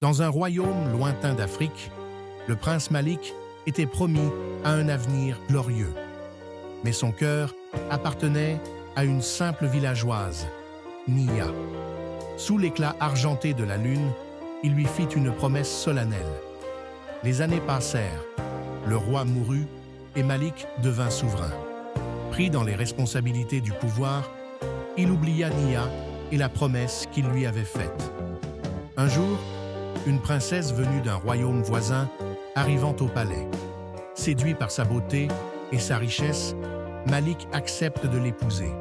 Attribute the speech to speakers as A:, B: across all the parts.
A: Dans un royaume lointain d'Afrique, le prince Malik était promis à un avenir glorieux. Mais son cœur appartenait à une simple villageoise, Nia. Sous l'éclat argenté de la lune, il lui fit une promesse solennelle. Les années passèrent, le roi mourut et Malik devint souverain. Pris dans les responsabilités du pouvoir, il oublia Nia et la promesse qu'il lui avait faite. Un jour, une princesse venue d'un royaume voisin arrivant au palais. Séduit par sa beauté et sa richesse, Malik accepte de l'épouser.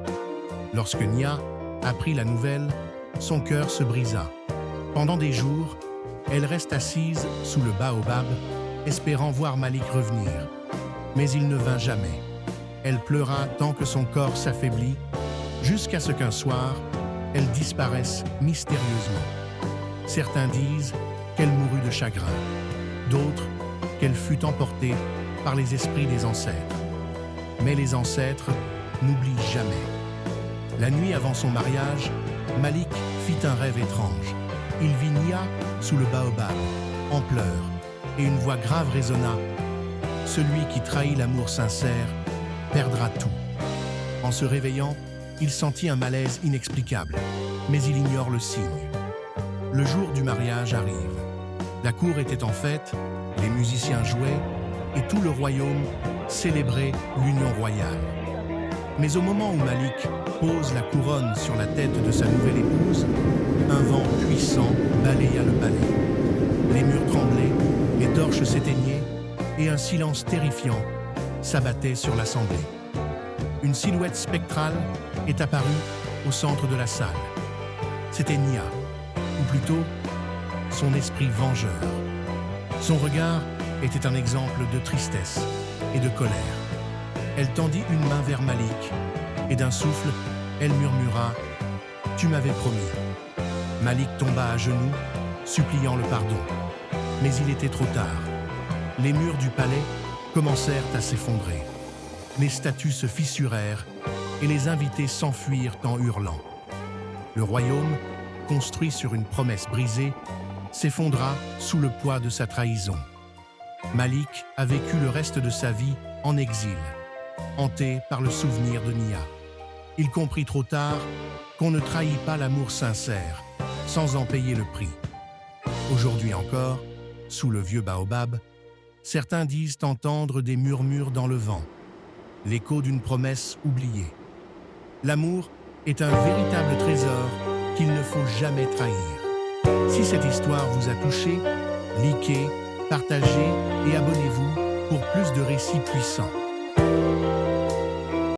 A: Lorsque Nia apprit la nouvelle, son cœur se brisa. Pendant des jours, elle reste assise sous le baobab, espérant voir Malik revenir. Mais il ne vint jamais. Elle pleura tant que son corps s'affaiblit, jusqu'à ce qu'un soir, elle disparaisse mystérieusement. Certains disent qu'elle mourut de chagrin, d'autres qu'elle fut emportée par les esprits des ancêtres. Mais les ancêtres n'oublient jamais. La nuit avant son mariage, Malik fit un rêve étrange. Il vit Nia sous le baobab, en pleurs, et une voix grave résonna. « Celui qui trahit l'amour sincère perdra tout. » En se réveillant, il sentit un malaise inexplicable, mais il ignore le signe. Le jour du mariage arrive. La cour était en fête, les musiciens jouaient, et tout le royaume célébrait l'union royale. Mais au moment où Malik pose la couronne sur la tête de sa nouvelle épouse, un vent puissant balaya le palais. Les murs tremblaient, les torches s'éteignaient, et un silence terrifiant s'abattait sur l'assemblée. Une silhouette spectrale est apparue au centre de la salle. C'était Nia, ou plutôt son esprit vengeur. Son regard était un exemple de tristesse et de colère. Elle tendit une main vers Malik, et d'un souffle, elle murmura « Tu m'avais promis ». Malik tomba à genoux, suppliant le pardon. Mais il était trop tard. Les murs du palais commencèrent à s'effondrer. Les statues se fissurèrent et les invités s'enfuirent en hurlant. Le royaume, construit sur une promesse brisée, s'effondra sous le poids de sa trahison. Malik a vécu le reste de sa vie en exil, hanté par le souvenir de Nia. Il comprit trop tard qu'on ne trahit pas l'amour sincère sans en payer le prix. Aujourd'hui encore, sous le vieux baobab, certains disent entendre des murmures dans le vent, l'écho d'une promesse oubliée. L'amour est un véritable trésor qu'il ne faut jamais trahir. Si cette histoire vous a touché, likez, partagez et abonnez-vous pour plus de récits puissants.